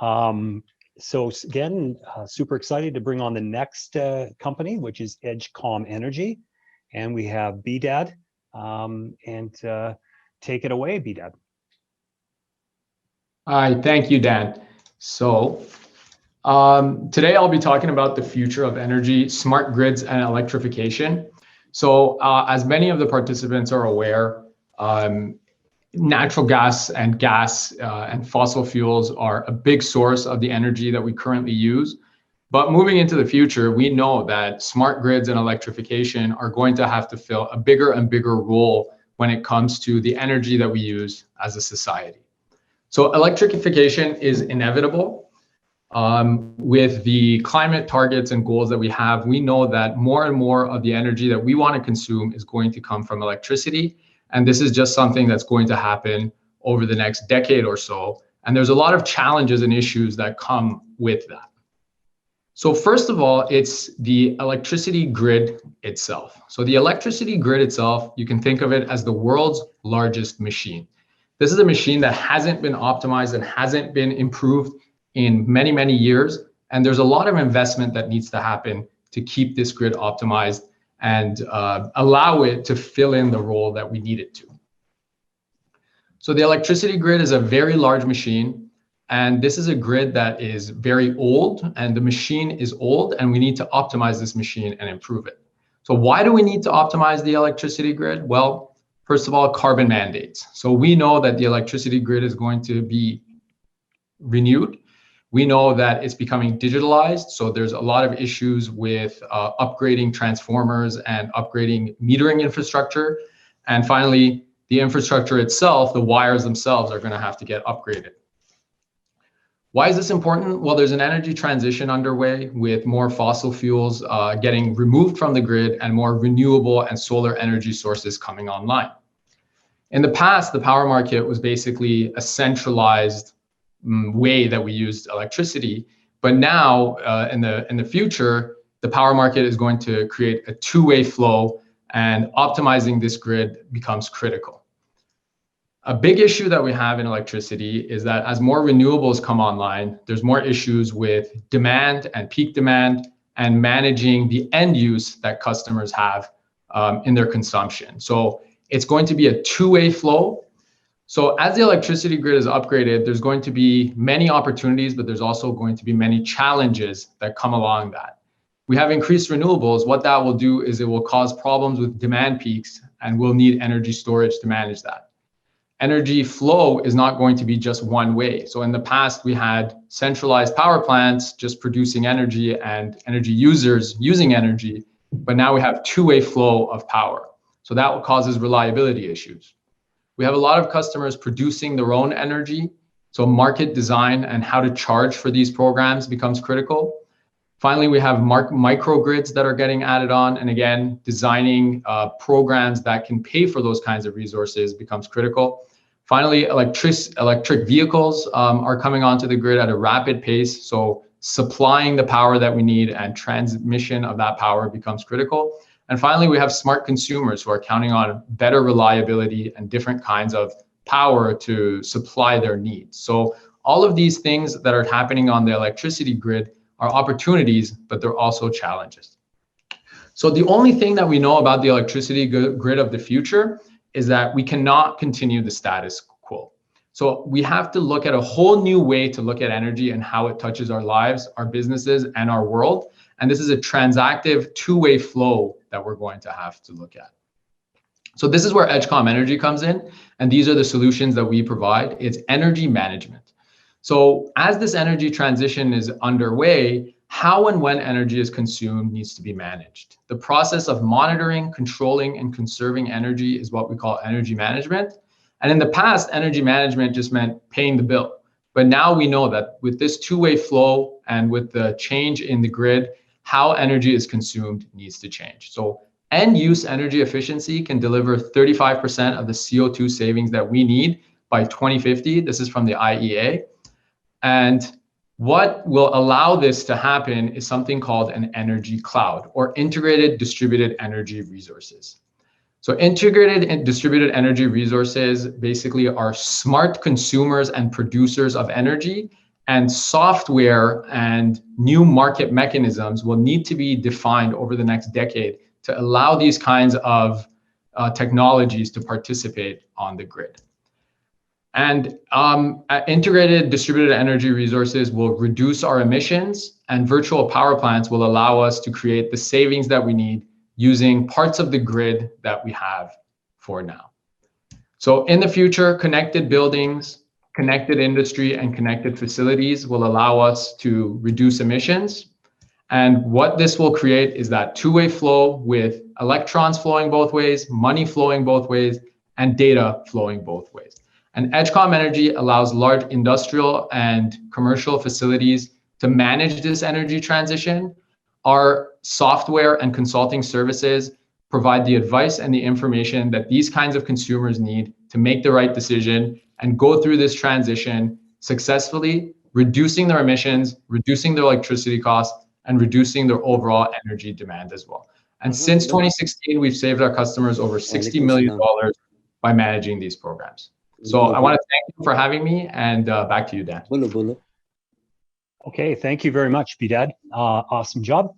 Again, super excited to bring on the next company, which is Edgecom Energy. And we have BDAD, and take it away, BDAD. Hi, thank you, Dan. So today I'll be talking about the future of energy, smart grids, and electrification. So as many of the participants are aware, natural gas and fossil fuels are a big source of the energy that we currently use. But moving into the future, we know that smart grids and electrification are going to have to fill a bigger and bigger role when it comes to the energy that we use as a society. So electrification is inevitable. With the climate targets and goals that we have, we know that more and more of the energy that we want to consume is going to come from electricity. And this is just something that's going to happen over the next decade or so. And there's a lot of challenges and issues that come with that. So first of all, it's the electricity grid itself. So the electricity grid itself, you can think of it as the world's largest machine. This is a machine that hasn't been optimized and hasn't been improved in many, many years. And there's a lot of investment that needs to happen to keep this grid optimized and allow it to fill in the role that we need it to. So the electricity grid is a very large machine, and this is a grid that is very old, and the machine is old, and we need to optimize this machine and improve it. So why do we need to optimize the electricity grid? Well, first of all, carbon mandates. So we know that the electricity grid is going to be renewed. We know that it's becoming digitalized, so there's a lot of issues with upgrading transformers and upgrading metering infrastructure. And finally, the infrastructure itself, the wires themselves, are going to have to get upgraded. Why is this important? Well, there's an energy transition underway with more fossil fuels getting removed from the grid and more renewable and solar energy sources coming online. In the past, the power market was basically a centralized way that we used electricity, but now in the future, the power market is going to create a two-way flow, and optimizing this grid becomes critical. A big issue that we have in electricity is that as more renewables come online, there's more issues with demand and peak demand and managing the end use that customers have in their consumption. So it's going to be a two-way flow. So as the electricity grid is upgraded, there's going to be many opportunities, but there's also going to be many challenges that come along that. We have increased renewables. What that will do is it will cause problems with demand peaks, and we'll need energy storage to manage that. Energy flow is not going to be just one way. So in the past, we had centralized power plants just producing energy and energy users using energy, but now we have two-way flow of power. So that causes reliability issues. We have a lot of customers producing their own energy. So market design and how to charge for these programs becomes critical. Finally, we have microgrids that are getting added on. And again, designing programs that can pay for those kinds of resources becomes critical. Finally, electric vehicles are coming onto the grid at a rapid pace. So supplying the power that we need and transmission of that power becomes critical. And finally, we have smart consumers who are counting on better reliability and different kinds of power to supply their needs. So all of these things that are happening on the electricity grid are opportunities, but they're also challenges. So the only thing that we know about the electricity grid of the future is that we cannot continue the status quo. So we have to look at a whole new way to look at energy and how it touches our lives, our businesses, and our world. And this is a transactive two-way flow that we're going to have to look at. So this is where Edgecom Energy comes in, and these are the solutions that we provide. It's energy management. So as this energy transition is underway, how and when energy is consumed needs to be managed. The process of monitoring, controlling, and conserving energy is what we call energy management. And in the past, energy management just meant paying the bill. But now we know that with this two-way flow and with the change in the grid, how energy is consumed needs to change. So end-use energy efficiency can deliver 35% of the CO2 savings that we need by 2050. This is from the IEA. And what will allow this to happen is something called an energy cloud, or integrated distributed energy resources. So integrated and distributed energy resources basically are smart consumers and producers of energy, And software and new market mechanisms will need to be defined over the next decade to allow these kinds of technologies to participate on the grid. And integrated distributed energy resources will reduce our emissions, and virtual power plants will allow us to create the savings that we need using parts of the grid that we have for now. So in the future, connected buildings, connected industry, and connected facilities will allow us to reduce emissions. And what this will create is that two-way flow with electrons flowing both ways, money flowing both ways, and data flowing both ways. And Edgecom Energy allows large industrial and commercial facilities to manage this energy transition. Our software and consulting services provide the advice and the information that these kinds of consumers need to make the right decision and go through this transition successfully, reducing their emissions, reducing their electricity costs, and reducing their overall energy demand as well. And since 2016, we've saved our customers over $60 million by managing these programs. So I want to thank you for having me, and back to you, Dan. Okay, thank you very much, Bidad. Awesome job.